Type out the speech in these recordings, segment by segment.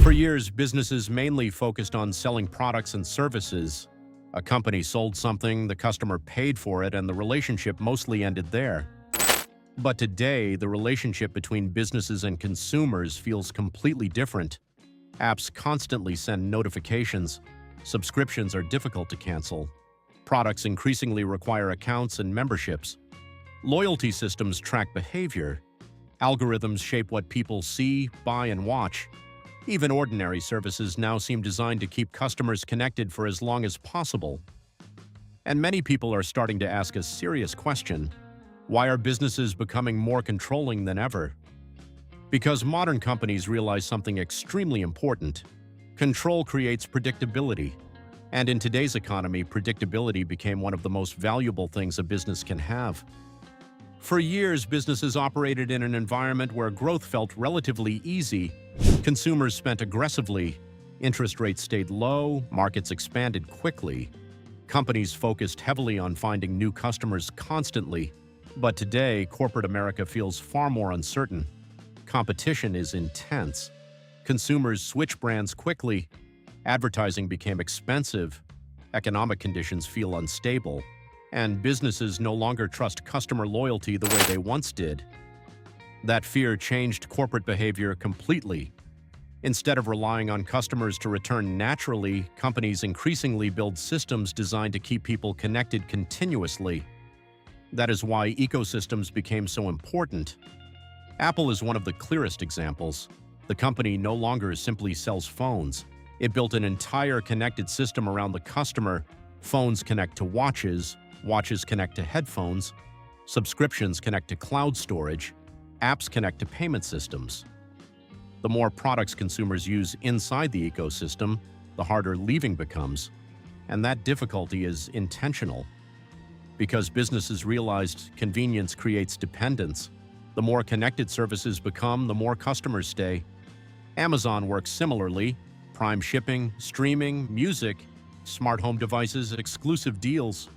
For years, businesses mainly focused on selling products and services. A company sold something, the customer paid for it, and the relationship mostly ended there. But today, the relationship between businesses and consumers feels completely different. Apps constantly send notifications. Subscriptions are difficult to cancel. Products increasingly require accounts and memberships. Loyalty systems track behavior. Algorithms shape what people see, buy, and watch. Even ordinary services now seem designed to keep customers connected for as long as possible. And many people are starting to ask a serious question: why are businesses becoming more controlling than ever? Because modern companies realize something extremely important. Control creates predictability. And in today's economy, predictability became one of the most valuable things a business can have. For years, businesses operated in an environment where growth felt relatively easy. Consumers spent aggressively, interest rates stayed low, markets expanded quickly. Companies focused heavily on finding new customers constantly. But today, corporate America feels far more uncertain. Competition is intense. Consumers switch brands quickly. Advertising became expensive. Economic conditions feel unstable. And businesses no longer trust customer loyalty the way they once did. That fear changed corporate behavior completely. Instead of relying on customers to return naturally, companies increasingly build systems designed to keep people connected continuously. That is why ecosystems became so important. Apple is one of the clearest examples. The company no longer simply sells phones. It built an entire connected system around the customer. Phones connect to watches, watches connect to headphones, subscriptions connect to cloud storage, apps connect to payment systems. The more products consumers use inside the ecosystem, the harder leaving becomes. And that difficulty is intentional. Because businesses realized convenience creates dependence. The more connected services become, the more customers stay. Amazon works similarly. Prime shipping, streaming, music, smart home devices, exclusive deals.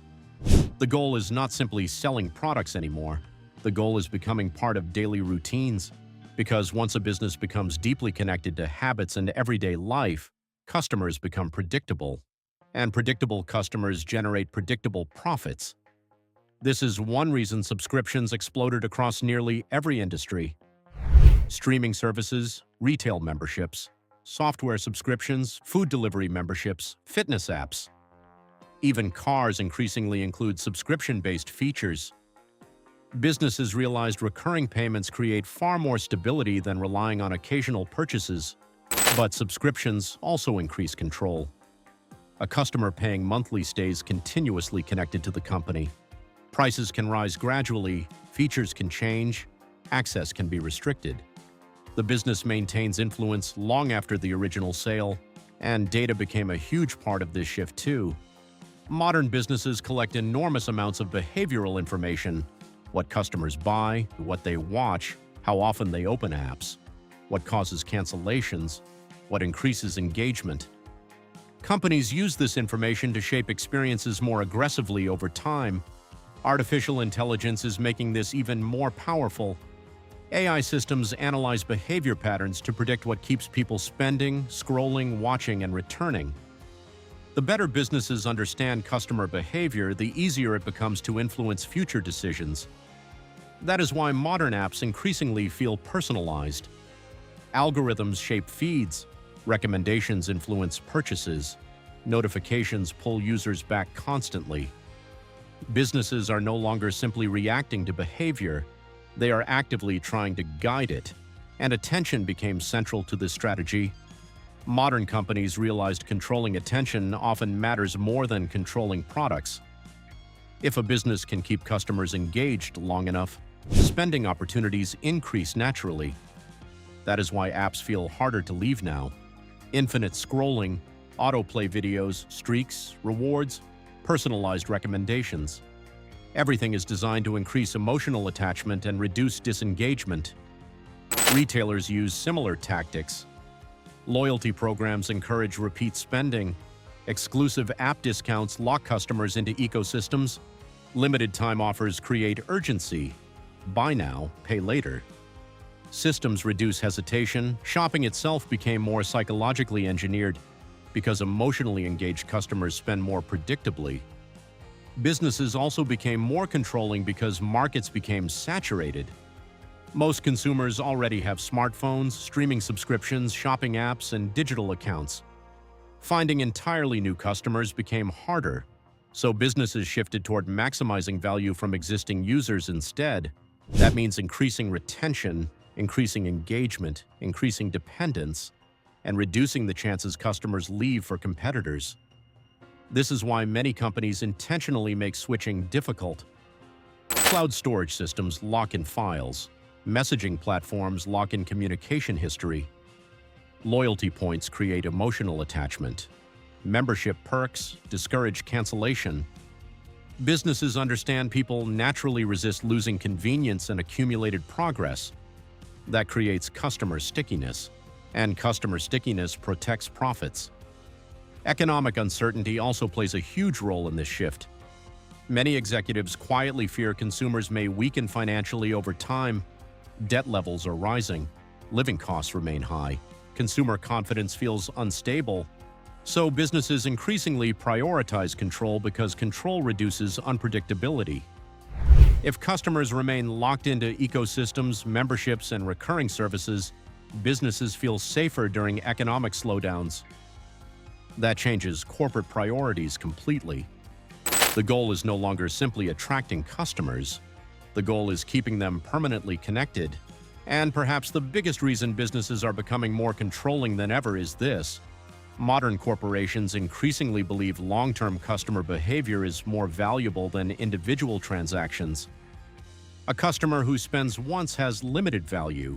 The goal is not simply selling products anymore. The goal is becoming part of daily routines. Because once a business becomes deeply connected to habits and everyday life, customers become predictable. And predictable customers generate predictable profits. This is one reason subscriptions exploded across nearly every industry. Streaming services, retail memberships, software subscriptions, food delivery memberships, fitness apps. Even cars increasingly include subscription-based features. Businesses realized recurring payments create far more stability than relying on occasional purchases. But subscriptions also increase control. A customer paying monthly stays continuously connected to the company. Prices can rise gradually, features can change, access can be restricted. The business maintains influence long after the original sale, and data became a huge part of this shift too. Modern businesses collect enormous amounts of behavioral information: what customers buy, what they watch, how often they open apps, what causes cancellations, what increases engagement. Companies use this information to shape experiences more aggressively over time. Artificial intelligence is making this even more powerful. AI systems analyze behavior patterns to predict what keeps people spending, scrolling, watching, and returning. The better businesses understand customer behavior, the easier it becomes to influence future decisions. That is why modern apps increasingly feel personalized. Algorithms shape feeds, recommendations influence purchases, notifications pull users back constantly. Businesses are no longer simply reacting to behavior, they are actively trying to guide it, and attention became central to this strategy. Modern companies realized controlling attention often matters more than controlling products. If a business can keep customers engaged long enough, spending opportunities increase naturally. That is why apps feel harder to leave now. Infinite scrolling, autoplay videos, streaks, rewards, personalized recommendations. Everything is designed to increase emotional attachment and reduce disengagement. Retailers use similar tactics. Loyalty programs encourage repeat spending. Exclusive app discounts lock customers into ecosystems. Limited time offers create urgency. Buy now, pay later. Systems reduce hesitation. Shopping itself became more psychologically engineered because emotionally engaged customers spend more predictably. Businesses also became more controlling because markets became saturated. Most consumers already have smartphones, streaming subscriptions, shopping apps, and digital accounts. Finding entirely new customers became harder, so businesses shifted toward maximizing value from existing users instead. That means increasing retention, increasing engagement, increasing dependence, and reducing the chances customers leave for competitors. This is why many companies intentionally make switching difficult. Cloud storage systems lock in files. Messaging platforms lock in communication history. Loyalty points create emotional attachment. Membership perks discourage cancellation. Businesses understand people naturally resist losing convenience and accumulated progress. That creates customer stickiness, and customer stickiness protects profits. Economic uncertainty also plays a huge role in this shift. Many executives quietly fear consumers may weaken financially over time. Debt levels are rising, living costs remain high, consumer confidence feels unstable, so businesses increasingly prioritize control because control reduces unpredictability. If customers remain locked into ecosystems, memberships, and recurring services, businesses feel safer during economic slowdowns. That changes corporate priorities completely. The goal is no longer simply attracting customers. The goal is keeping them permanently connected. And perhaps the biggest reason businesses are becoming more controlling than ever is this: modern corporations increasingly believe long-term customer behavior is more valuable than individual transactions. A customer who spends once has limited value.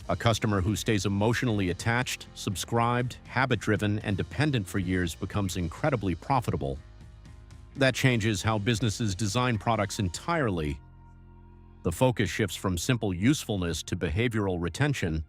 A customer who stays emotionally attached, subscribed, habit-driven, and dependent for years becomes incredibly profitable. That changes how businesses design products entirely. The focus shifts from simple usefulness to behavioral retention,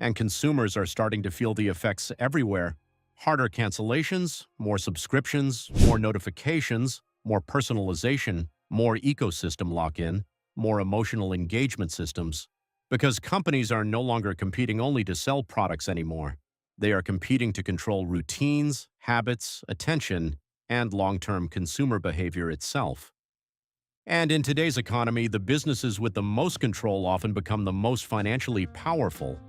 and consumers are starting to feel the effects everywhere. Harder cancellations, more subscriptions, more notifications, more personalization, more ecosystem lock-in, more emotional engagement systems. Because companies are no longer competing only to sell products anymore. They are competing to control routines, habits, attention, and long-term consumer behavior itself. And in today's economy, the businesses with the most control often become the most financially powerful,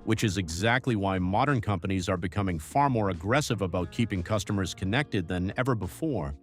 which is exactly why modern companies are becoming far more aggressive about keeping customers connected than ever before.